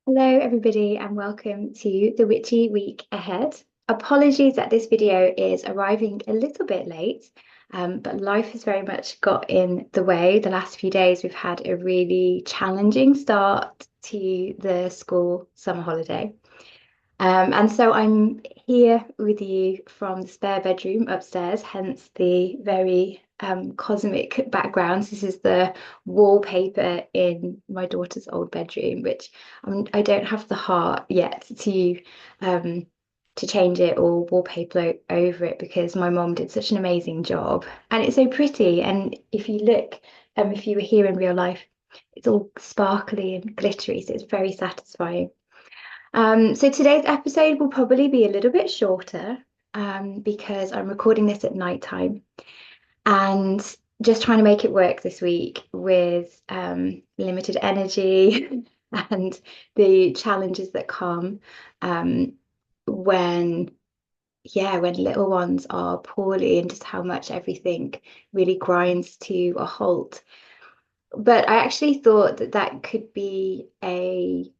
Hello, everybody, and welcome to the Witchy Week Ahead. Apologies that this video is arriving a little bit late, but life has very much got in the way. The last few days, we've had a really challenging start to the school summer holiday. And so I'm here with you from the spare bedroom upstairs, hence the very cosmic backgrounds. This is the wallpaper in my daughter's old bedroom, which I don't have the heart yet um, to change it or wallpaper over it because my mom did such an amazing job, and it's so pretty. And if you look, if you were here in real life, it's all sparkly and glittery, so it's very satisfying. So today's episode will probably be a little bit shorter because I'm recording this at night time and just trying to make it work this week with limited energy and the challenges that come um, when, when little ones are poorly and just how much everything really grinds to a halt. But I actually thought that that could be a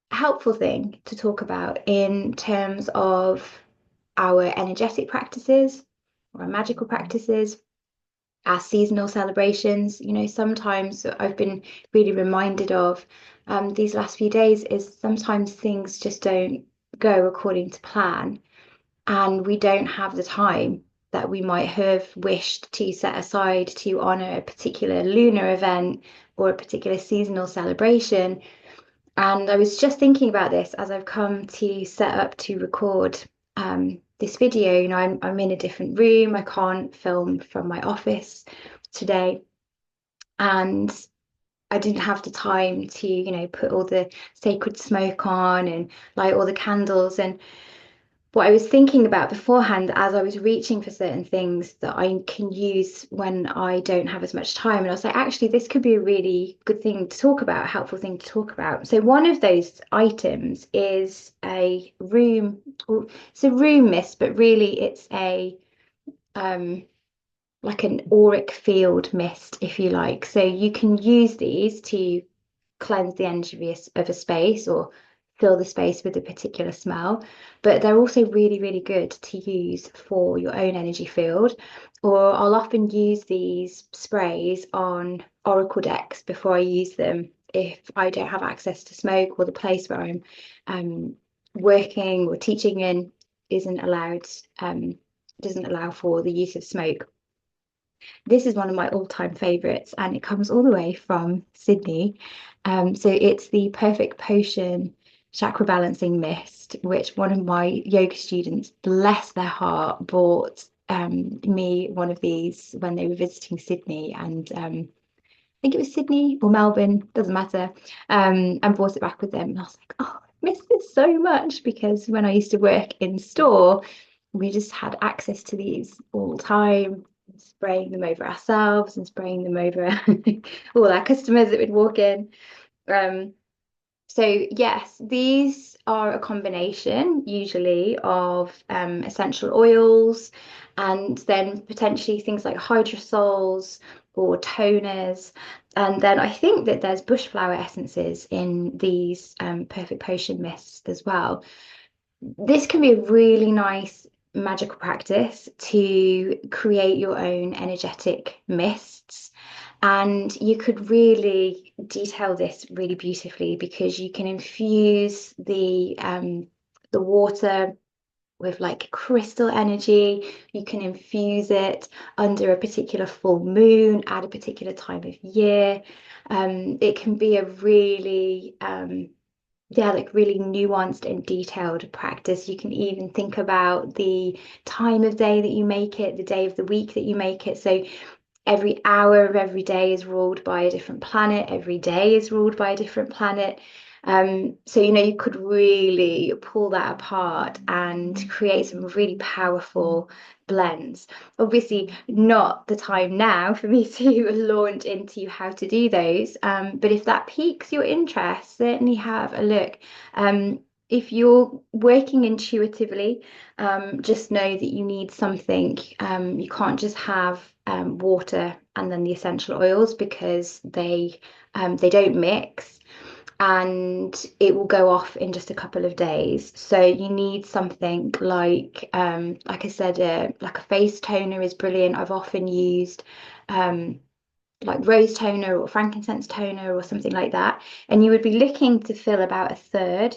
helpful thing to talk about in terms of our energetic practices, our magical practices, our seasonal celebrations. Sometimes I've been really reminded of these last few days is sometimes things just don't go according to plan, and we don't have the time that we might have wished to set aside to honor a particular lunar event or a particular seasonal celebration. And I was just thinking about this as I've come to set up to record this video. I'm in a different room. I can't film from my office today. And I didn't have the time to, put all the sacred smoke on and light all the candles. And what I was thinking about beforehand as I was reaching for certain things that I can use when I don't have as much time. And I was like, actually, this could be a really good thing to talk about, a helpful thing to talk about. So one of those items is it's a room mist, but really it's a um like an auric field mist, if you like. So you can use these to cleanse the energy of a space or fill the space with a particular smell. But they're also really, really good to use for your own energy field. Or I'll often use these sprays on oracle decks before I use them if I don't have access to smoke or the place where I'm working or teaching in isn't allowed, doesn't allow for the use of smoke. This is one of my all-time favorites, and it comes all the way from Sydney. So it's the Perfect Potion Chakra Balancing Mist, which one of my yoga students, bless their heart, bought me one of these when they were visiting Sydney, and I think it was Sydney or Melbourne, doesn't matter, and brought it back with them. And I was like, oh, I miss this so much because when I used to work in store, we just had access to these all the time, spraying them over ourselves and spraying them over all our customers that would walk in. Um, so yes, these are a combination usually of essential oils and then potentially things like hydrosols or toners. And then I think that there's bushflower essences in these perfect potion mists as well. This can be a really nice magical practice to create your own energetic mists. And you could really detail this really beautifully because you can infuse the water with like crystal energy. You can infuse it under a particular full moon at a particular time of year. It can be a really like really nuanced and detailed practice. You can even think about the time of day that you make it, the day of the week that you make it. So every hour of every day is ruled by a different planet. Every day is ruled by a different planet. So you could really pull that apart and create some really powerful blends. Obviously, not the time now for me to launch into how to do those. But if that piques your interest, certainly have a look. If you're working intuitively, just know that you need something. You can't just have water and then the essential oils because they don't mix. and it will go off in just a couple of days. So you need something like I said, like a face toner is brilliant. I've often used like rose toner or frankincense toner or something like that. And you would be looking to fill about a third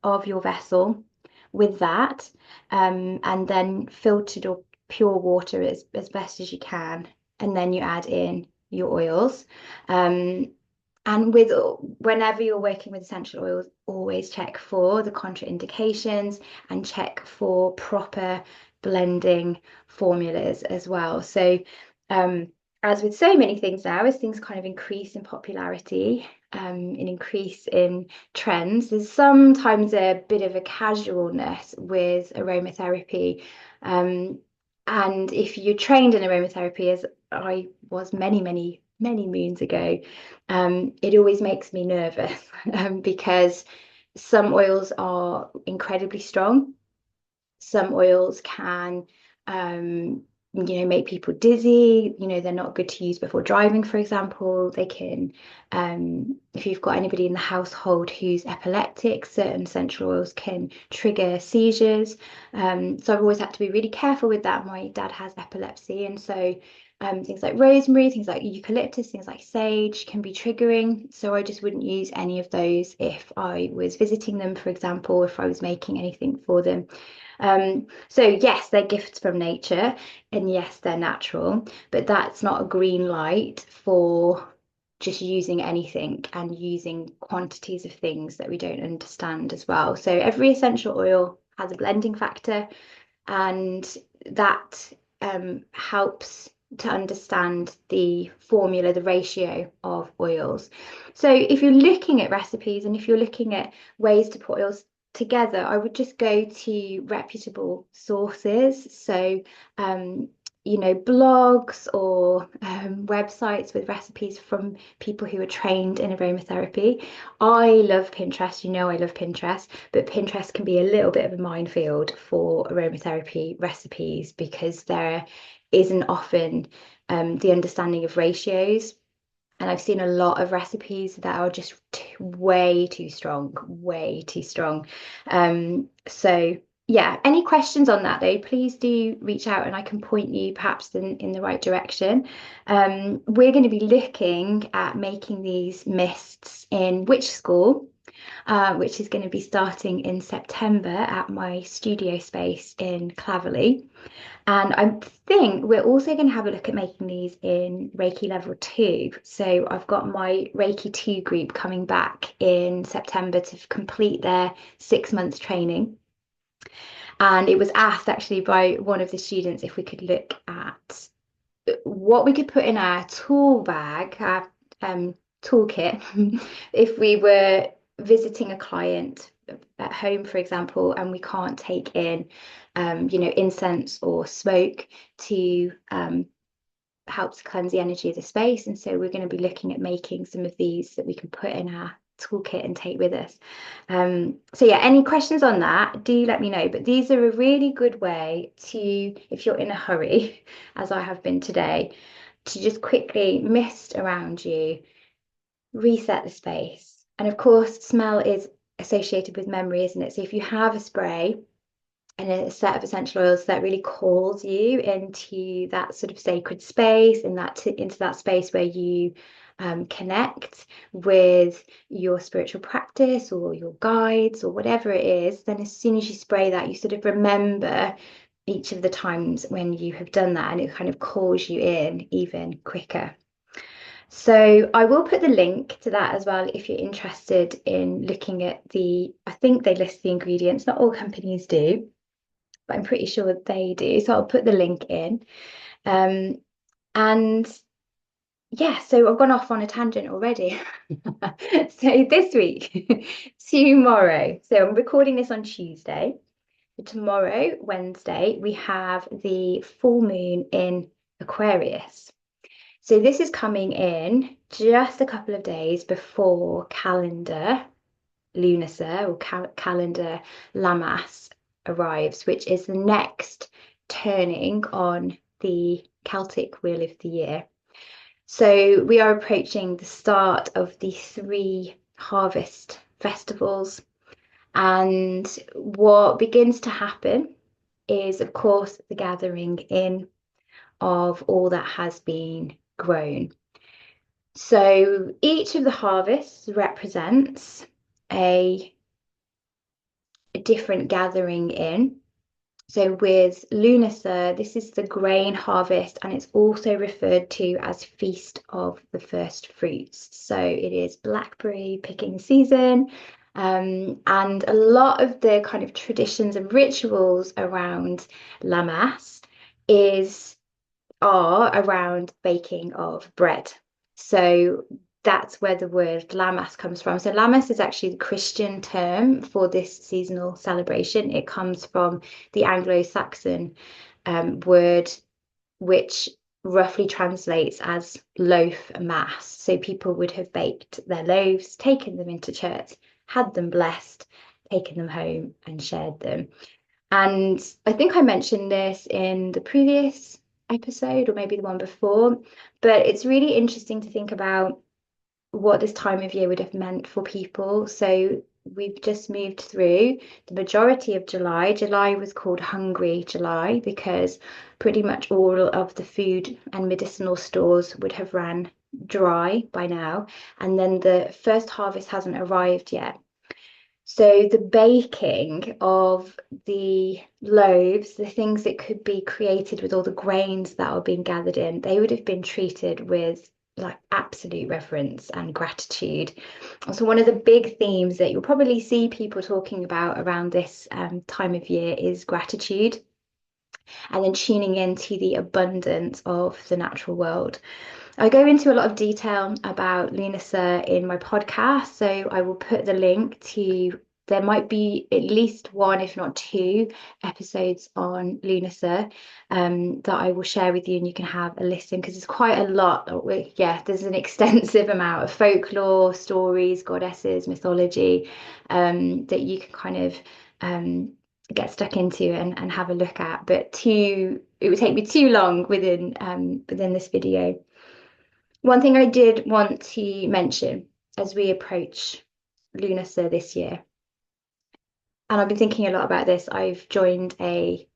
of your vessel with that, and then filtered or pure water as best as you can. And then you add in your oils. And with whenever you're working with essential oils, always check for the contraindications and check for proper blending formulas as well. So, as with so many things now, as things kind of increase in popularity, and increase in trends, there's sometimes a bit of a casualness with aromatherapy. And if you're trained in aromatherapy, as I was many moons ago, it always makes me nervous because some oils are incredibly strong. Some oils can, make people dizzy. They're not good to use before driving, for example. They can, if you've got anybody in the household who's epileptic, certain essential oils can trigger seizures. So I've always had to be really careful with that. My dad has epilepsy, and so things like rosemary, things like eucalyptus, things like sage can be triggering. So I just wouldn't use any of those if I was visiting them, for example, if I was making anything for them. So yes, they're gifts from nature, and yes, they're natural, but that's not a green light for just using anything and using quantities of things that we don't understand as well. So every essential oil has a blending factor, and that helps to understand the formula, the ratio of oils. So if you're looking at recipes and if you're looking at ways to put oils together, I would just go to reputable sources. So, blogs or websites with recipes from people who are trained in aromatherapy. I love Pinterest. I love Pinterest, but Pinterest can be a little bit of a minefield for aromatherapy recipes because there isn't often the understanding of ratios. And I've seen a lot of recipes that are just way too strong, way too strong. So yeah, any questions on that though, please do reach out and I can point you perhaps in the right direction. We're going to be looking at making these mists in Witch School, which is going to be starting in September at my studio space in Claverley. And I think we're also going to have a look at making these in Reiki level 2. So I've got my Reiki 2 group coming back in September to complete their 6 months training. And it was asked actually by one of the students if we could look at what we could put in our tool bag, our toolkit, if we were visiting a client at home, for example, and we can't take in, incense or smoke to help to cleanse the energy of the space. And so we're going to be looking at making some of these that we can put in our toolkit and take with us. So yeah, any questions on that, do let me know. But these are a really good way to, if you're in a hurry, as I have been today, to just quickly mist around you, reset the space. And of course, smell is associated with memory, isn't it? So if you have a spray and a set of essential oils that really calls you into that sort of sacred space and into that space where you connect with your spiritual practice or your guides or whatever it is, then as soon as you spray that, you sort of remember each of the times when you have done that, and it kind of calls you in even quicker. So I will put the link to that as well if you're interested in looking at I think they list the ingredients. Not all companies do, but I'm pretty sure they do. So I'll put the link in. And yeah, so I've gone off on a tangent already. So this week, tomorrow, so I'm recording this on Tuesday. Tomorrow, Wednesday, we have the full moon in Aquarius. So this is coming in just a couple of days before calendar Lughnasadh or calendar Lammas arrives, which is the next turning on the Celtic Wheel of the Year. So we are approaching the start of the 3 harvest festivals. And what begins to happen is, of course, the gathering in of all that has been grown. So each of the harvests represents a, a different gathering in. So with Lughnasadh, this is the grain harvest, and it's also referred to as Feast of the First Fruits. So it is blackberry picking season, and a lot of the kind of traditions and rituals around Lammas is are around baking of bread. So that's where the word Lammas comes from. So Lammas is actually the Christian term for this seasonal celebration. It comes from the Anglo-Saxon word, which roughly translates as loaf mass. So people would have baked their loaves, taken them into church, had them blessed, taken them home and shared them. And I think I mentioned this in the previous episode or maybe the one before, but it's really interesting to think about what this time of year would have meant for people. So we've just moved through the majority of July. July was called Hungry July because pretty much all of the food and medicinal stores would have ran dry by now. And then the first harvest hasn't arrived yet. So the baking of the loaves, the things that could be created with all the grains that are being gathered in, they would have been treated with like absolute reverence and gratitude. So one of the big themes that you'll probably see people talking about around this time of year is gratitude, and then tuning into the abundance of the natural world. I go into a lot of detail about Lughnasadh in my podcast, so I will put the link to. There might be at least one, if not two, episodes on Lughnasadh that I will share with you, and you can have a listen because it's quite a lot. Yeah, there's an extensive amount of folklore, stories, goddesses, mythology that you can kind of get stuck into and have a look at. But it would take me too long within this video. One thing I did want to mention as we approach Lughnasadh this year, and I've been thinking a lot about this, I've joined a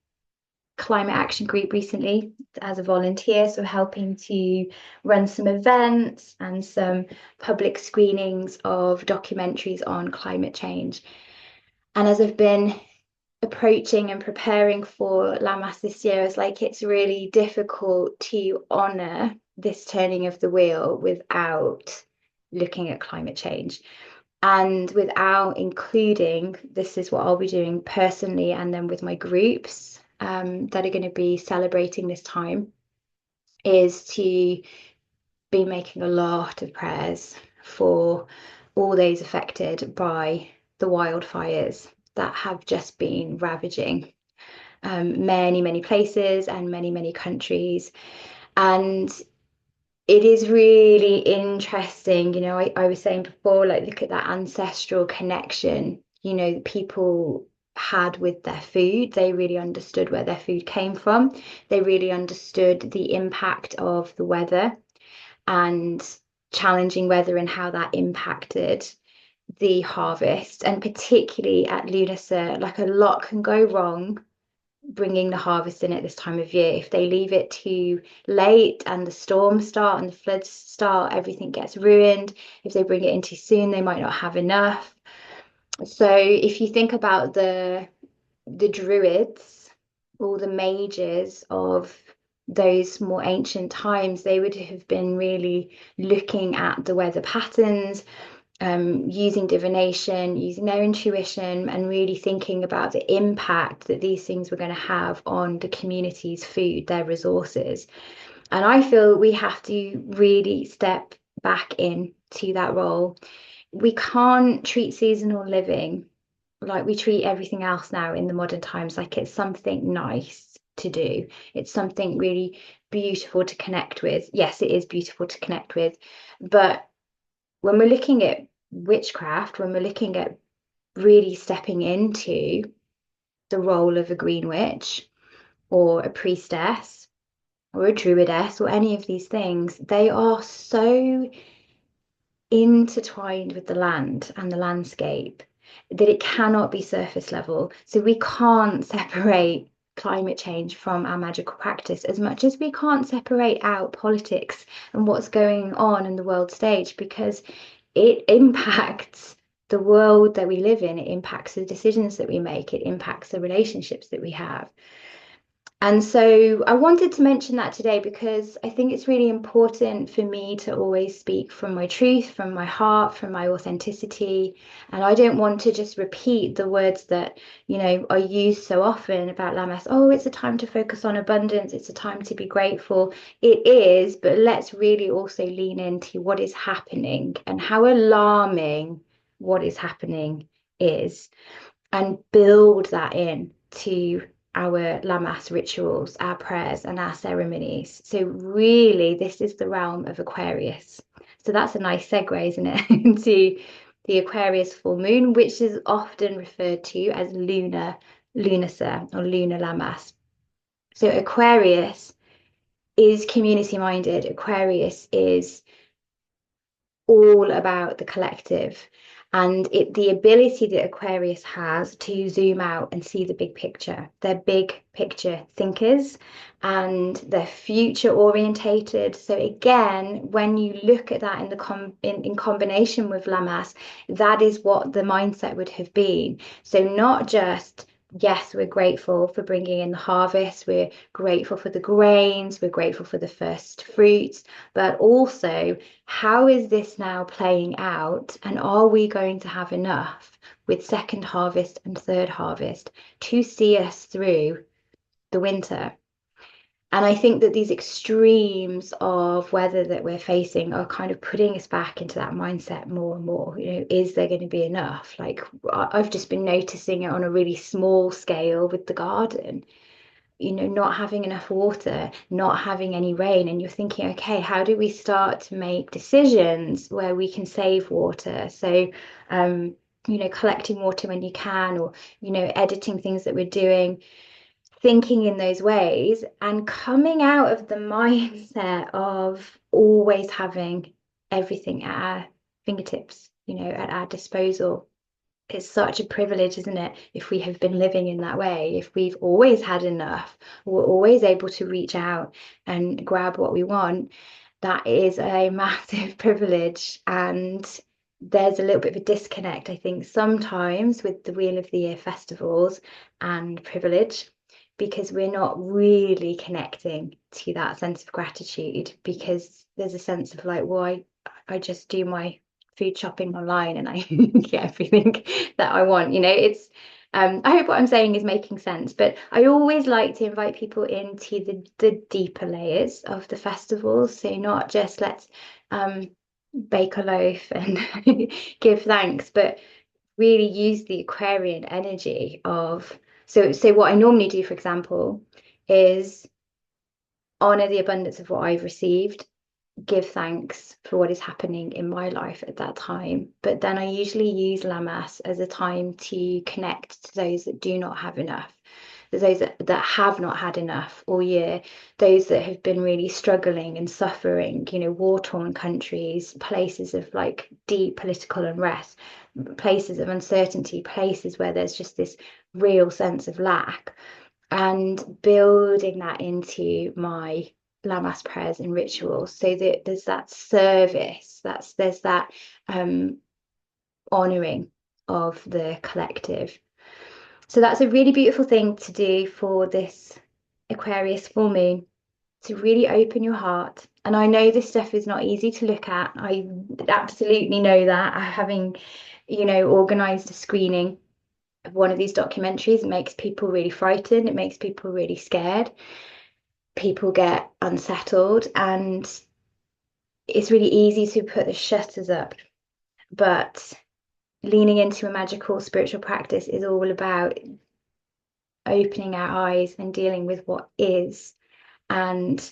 climate action group recently as a volunteer, so helping to run some events and some public screenings of documentaries on climate change. And as I've been approaching and preparing for Lammas this year, it's like it's really difficult to honour this turning of the wheel without looking at climate change and without including, this is what I'll be doing personally and then with my groups that are going to be celebrating this time, is to be making a lot of prayers for all those affected by the wildfires that have just been ravaging many, many places and many, many countries. And it is really interesting, I was saying before, like, look at that ancestral connection, people had with their food. They really understood where their food came from. They really understood the impact of the weather and challenging weather and how that impacted the harvest. And particularly at Lughnasadh, like a lot can go wrong bringing the harvest in at this time of year. If they leave it too late and the storms start and the floods start, everything gets ruined. If they bring it in too soon, they might not have enough. So if you think about the druids, all the mages of those more ancient times, they would have been really looking at the weather patterns, using divination, using their intuition, and really thinking about the impact that these things were going to have on the community's food, their resources. And I feel we have to really step back into that role. We can't treat seasonal living like we treat everything else now in the modern times, like it's something nice to do. It's something really beautiful to connect with. Yes, it is beautiful to connect with, but when we're looking at witchcraft, when we're looking at really stepping into the role of a green witch or a priestess or a druidess or any of these things, they are so intertwined with the land and the landscape that it cannot be surface level. So we can't separate climate change from our magical practice as much as we can't separate out politics and what's going on in the world stage, because it impacts the world that we live in. It impacts the decisions that we make. It impacts the relationships that we have. And so I wanted to mention that today because I think it's really important for me to always speak from my truth, from my heart, from my authenticity. And I don't want to just repeat the words that, are used so often about Lammas. Oh, it's a time to focus on abundance. It's a time to be grateful. It is, but let's really also lean into what is happening and how alarming what is happening is, and build that in to our Lammas rituals, our prayers, and our ceremonies. So, really, this is the realm of Aquarius. So, that's a nice segue, isn't it, into the Aquarius full moon, which is often referred to as Lughnasadh or lunar Lammas. So, Aquarius is community minded. Aquarius is all about the collective, and the ability that Aquarius has to zoom out and see the big picture. They're big picture thinkers and they're future orientated. So again, when you look at that in combination with Lammas, that is what the mindset would have been. So not just, yes, we're grateful for bringing in the harvest, we're grateful for the grains, we're grateful for the first fruits, but also, how is this now playing out? And are we going to have enough with second harvest and third harvest to see us through the winter? And I think that these extremes of weather that we're facing are kind of putting us back into that mindset more and more. Is there going to be enough? Like, I've just been noticing it on a really small scale with the garden, not having enough water, not having any rain. And you're thinking, okay, how do we start to make decisions where we can save water? So, collecting water when you can, or, editing things that we're doing, thinking in those ways, and coming out of the mindset of always having everything at our fingertips, at our disposal. It's such a privilege, isn't it? If we have been living in that way, if we've always had enough, we're always able to reach out and grab what we want. That is a massive privilege. And there's a little bit of a disconnect, I think, sometimes with the Wheel of the Year festivals and privilege, because we're not really connecting to that sense of gratitude, because there's a sense of like, well, I just do my food shopping online and I get everything that I want. It's I hope what I'm saying is making sense, but I always like to invite people into the deeper layers of the festivals. So not just let's bake a loaf and give thanks, but really use the Aquarian energy of, so what I normally do, for example, is honor the abundance of what I've received, give thanks for what is happening in my life at that time. But then I usually use Lammas as a time to connect to those that do not have enough, those that have not had enough all year, those that have been really struggling and suffering, war-torn countries, places of like deep political unrest, places of uncertainty, places where there's just this real sense of lack, and building that into my Lammas prayers and rituals, so that there's that service, there's that honoring of the collective. So that's a really beautiful thing to do for this Aquarius full moon, to really open your heart. And I know this stuff is not easy to look at. I absolutely know that. Having, organized a screening of one of these documentaries, it makes people really frightened. It makes people really scared. People get unsettled, and it's really easy to put the shutters up. But leaning into a magical spiritual practice is all about opening our eyes and dealing with what is, and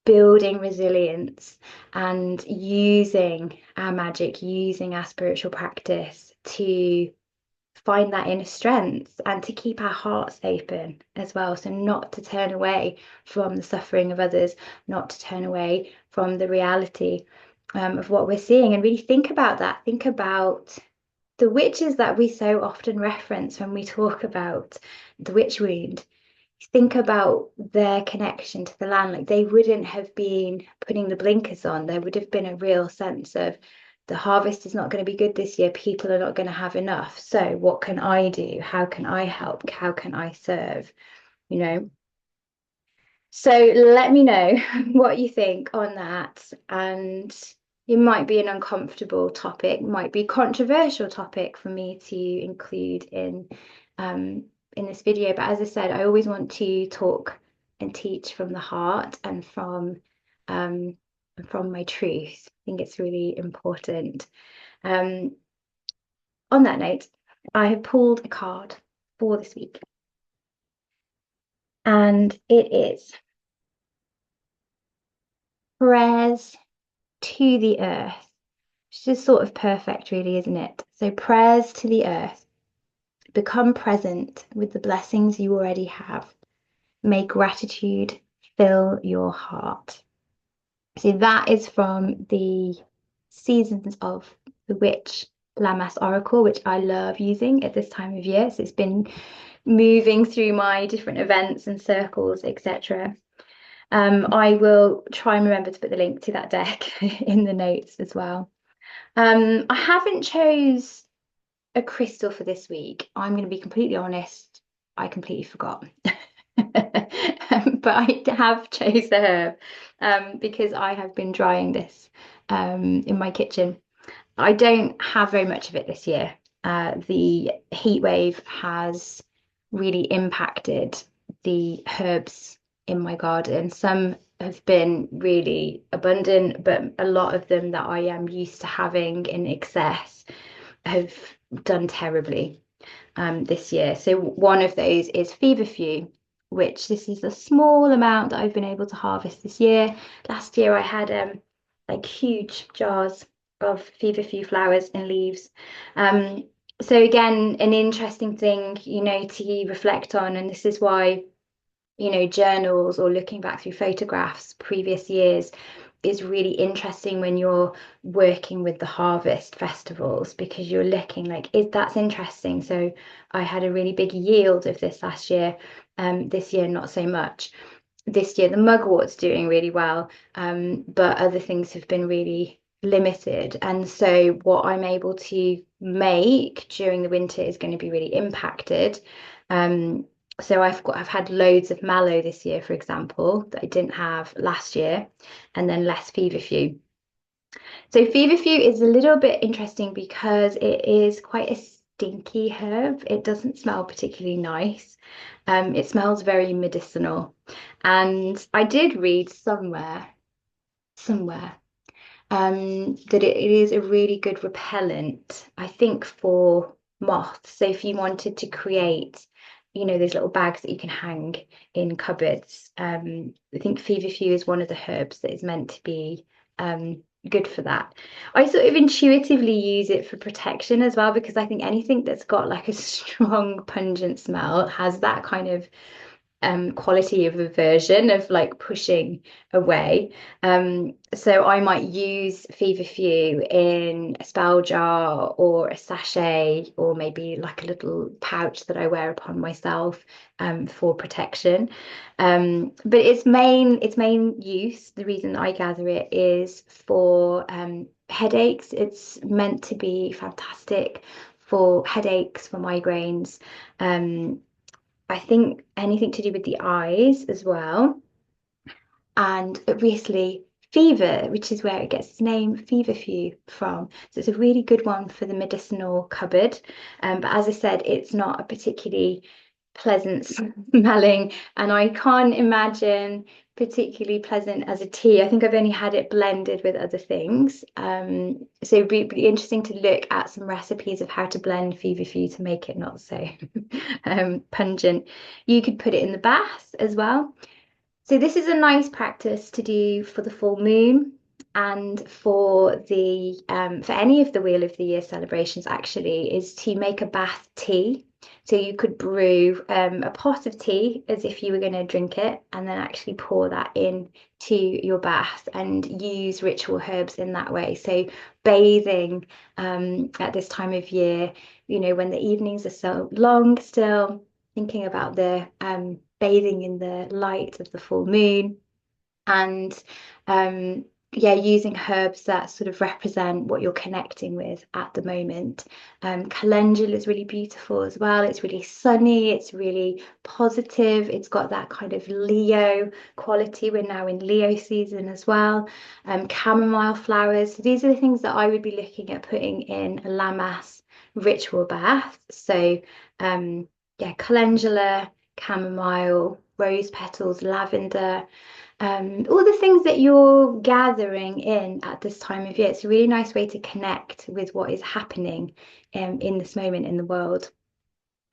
building resilience, and using our magic, using our spiritual practice to find that inner strength and to keep our hearts open as well. So not to turn away from the suffering of others, not to turn away from the reality of what we're seeing, and really think about that. Think about the witches that we so often reference when we talk about the witch wound. Think about their connection to the land. Like, they wouldn't have been putting the blinkers on. There would have been a real sense of the harvest is not going to be good this year. People are not going to have enough. So what can I do? How can I help? How can I serve? You know? So let me know what you think on that. And it might be an uncomfortable topic, might be a controversial topic for me to include um, in this video. But as I said, I always want to talk and teach from the heart um, and from my truth. I think it's really important. Um, on that note, I have pulled a card for this week, and it is prayers to the earth, which is sort of perfect, really, isn't it? So, prayers to the earth. Become present with the blessings you already have. May gratitude fill your heart. So, that is from the Seasons of the Witch Lammas Oracle, which I love using at this time of year. So, it's been moving through my different events and circles, etc. I will try and remember to put the link to that deck in the notes as well. I haven't chose a crystal for this week. I'm going to be completely honest. I completely forgot. But I have chose a herb because I have been drying this in my kitchen. I don't have very much of it this year. The heat wave has really impacted the herbs in my garden. Some have been really abundant, but a lot of them that I am used to having in excess have done terribly this year. So one of those is feverfew, which this is a small amount that I've been able to harvest this year. Last year I had like huge jars of feverfew flowers and leaves. Um, so again, an interesting thing, to reflect on, and this is why, journals or looking back through photographs previous years is really interesting when you're working with the harvest festivals, because you're looking like, is that's interesting. So I had a really big yield of this last year. This year not so much. This year the mugwort's doing really well, but other things have been really limited. And so what I'm able to make during the winter is going to be really impacted. So I've had loads of mallow this year, for example, that I didn't have last year, and then less feverfew. So feverfew is a little bit interesting because it is quite a stinky herb. It doesn't smell particularly nice. It smells very medicinal. And I did read somewhere, that it is a really good repellent, I think, for moths. So if you wanted to create, those little bags that you can hang in cupboards, I think feverfew is one of the herbs that is meant to be good for that. I sort of intuitively use it for protection as well, because I think anything that's got like a strong, pungent smell has that kind of quality of aversion, of like pushing away. So I might use feverfew in a spell jar or a sachet, or maybe like a little pouch that I wear upon myself for protection. But its main use, the reason I gather it, is for headaches. It's meant to be fantastic for headaches, for migraines. I think anything to do with the eyes as well. And obviously, fever, which is where it gets its name, feverfew, from. So it's a really good one for the medicinal cupboard. But as I said, it's not a particularly pleasant smelling, and I can't imagine particularly pleasant as a tea. I think I've only had it blended with other things. So it'd be interesting to look at some recipes of how to blend feverfew to make it not so pungent. You could put it in the bath as well. So this is a nice practice to do for the full moon, and for any of the Wheel of the Year celebrations, actually, is to make a bath tea. So you could brew a pot of tea as if you were going to drink it, and then actually pour that in to your bath and use ritual herbs in that way. So bathing at this time of year, when the evenings are so long still, thinking about the bathing in the light of the full moon, and yeah, using herbs that sort of represent what you're connecting with at the moment. Calendula is really beautiful as well. It's really sunny, it's really positive, it's got that kind of Leo quality. We're now in Leo season as well. Chamomile flowers. So these are the things that I would be looking at putting in a Lammas ritual bath. So yeah, calendula, chamomile, rose petals, lavender, all the things that you're gathering in at this time of year. It's a really nice way to connect with what is happening in this moment in the world.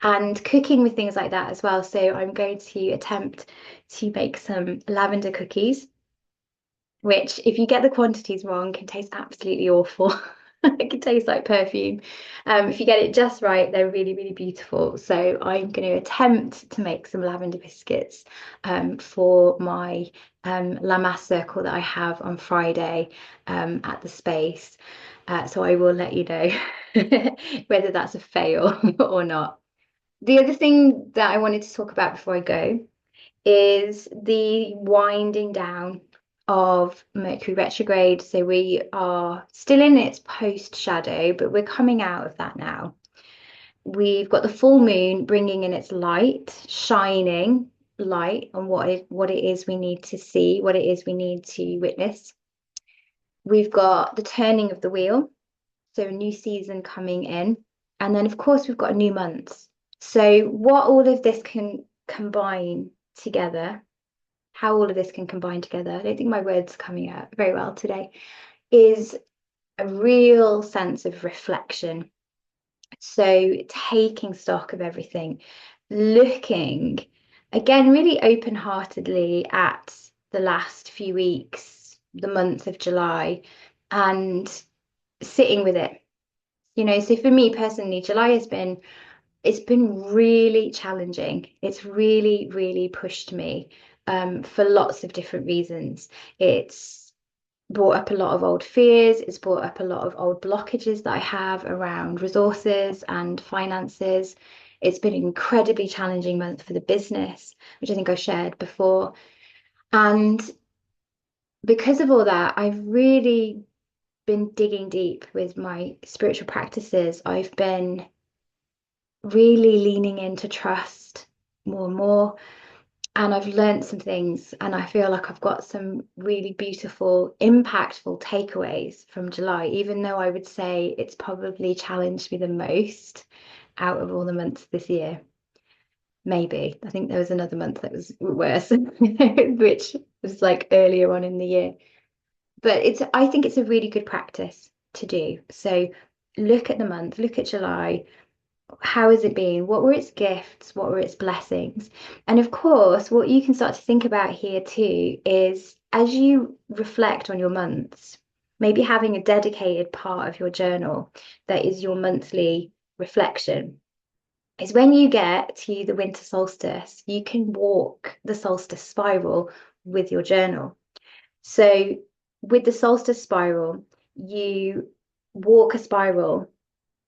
And cooking with things like that as well. So I'm going to attempt to make some lavender cookies, which, if you get the quantities wrong, can taste absolutely awful. It can taste like perfume. If you get it just right, they're really, really beautiful. So I'm going to attempt to make some lavender biscuits for my Lammas circle that I have on Friday at the space. So I will let you know whether that's a fail or not. The other thing that I wanted to talk about before I go is the winding down of Mercury retrograde. So we are still in its post shadow, but we're coming out of that now. We've got the full moon bringing in its light, shining light on what it is we need to see, what it is we need to witness. We've got the turning of the wheel, so a new season coming in. And then, of course, we've got new months. So what all of this can combine together, how all of this can combine together, I don't think my words are coming out very well today, is a real sense of reflection. So taking stock of everything, looking again really open-heartedly at the last few weeks, the month of July, and sitting with it. So for me personally, July it's been really challenging. It's really, really pushed me for lots of different reasons. It's brought up a lot of old fears. It's brought up a lot of old blockages that I have around resources and finances. It's been an incredibly challenging month for the business, which I think I shared before. And because of all that, I've really been digging deep with my spiritual practices. I've been really leaning into trust more and more. And I've learned some things, and I feel like I've got some really beautiful, impactful takeaways from July, even though I would say it's probably challenged me the most out of all the months this year. Maybe. I think there was another month that was worse, which was like earlier on in the year. But I think it's a really good practice to do. So look at the month, look at July, how has it been? What were its gifts? What were its blessings? And of course, what you can start to think about here too is as you reflect on your months, maybe having a dedicated part of your journal that is your monthly reflection. Is when you get to the winter solstice, you can walk the solstice spiral with your journal. So, with the solstice spiral, you walk a spiral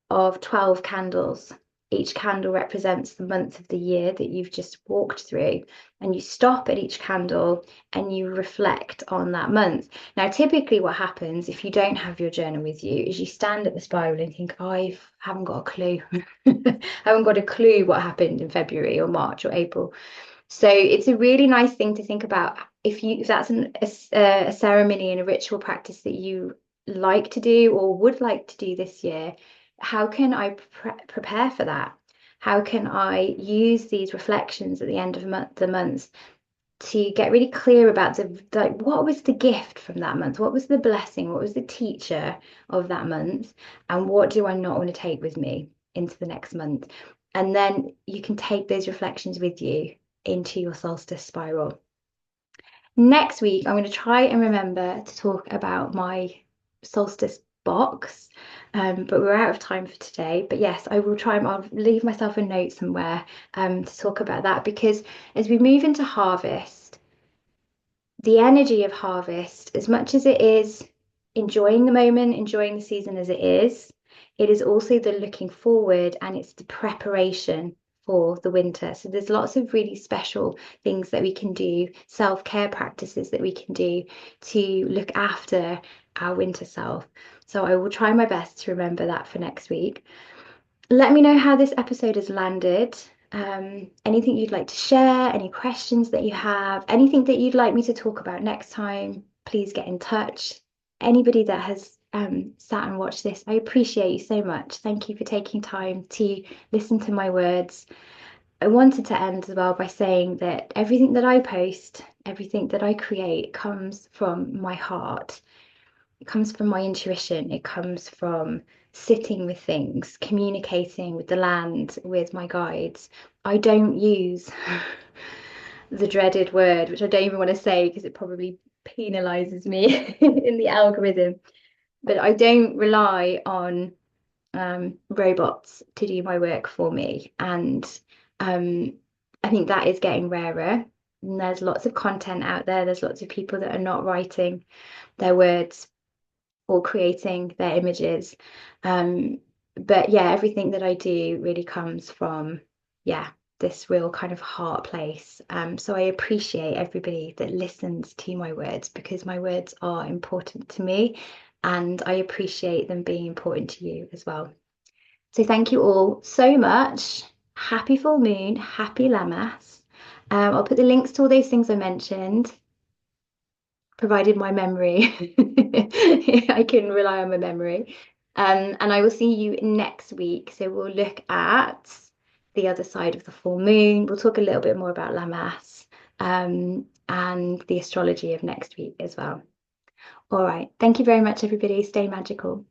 of 12 candles. Each candle represents the month of the year that you've just walked through, and you stop at each candle and you reflect on that month. Now, typically, what happens if you don't have your journal with you is you stand at the spiral and think, oh, I haven't got a clue. I haven't got a clue what happened in February or March or April. So it's a really nice thing to think about if that's a ceremony and a ritual practice that you like to do or would like to do this year. How can I prepare for that? How can I use these reflections at the end of the months to get really clear about what was the gift from that month? What was the blessing? What was the teacher of that month? And what do I not want to take with me into the next month? And then you can take those reflections with you into your solstice spiral. Next week, I'm going to try and remember to talk about my solstice box. But we're out of time for today. But yes, I will try and I'll leave myself a note somewhere to talk about that because as we move into harvest, the energy of harvest, as much as it is enjoying the moment, enjoying the season as it is also the looking forward and it's the preparation for the winter. So there's lots of really special things that we can do, self-care practices that we can do to look after our winter self. So I will try my best to remember that for next week. Let me know how this episode has landed. Anything you'd like to share, any questions that you have, anything that you'd like me to talk about next time, please get in touch. Anybody that has sat and watched this, I appreciate you so much. Thank you for taking time to listen to my words. I wanted to end as well by saying that everything that I post, everything that I create comes from my heart. It comes from my intuition. It comes from sitting with things, communicating with the land, with my guides. I don't use the dreaded word, which I don't even want to say because it probably penalizes me in the algorithm. But I don't rely on robots to do my work for me. And um, I think that is getting rarer. And there's lots of content out there. There's lots of people that are not writing their words or creating their images. But yeah, everything that I do really comes from, yeah, this real kind of heart place. So I appreciate everybody that listens to my words because my words are important to me and I appreciate them being important to you as well. So thank you all so much. Happy full moon, happy Lammas. I'll put the links to all those things I mentioned provided my memory. I can rely on my memory. And I will see you next week. So we'll look at the other side of the full moon. We'll talk a little bit more about Lammas and the astrology of next week as well. All right. Thank you very much, everybody. Stay magical.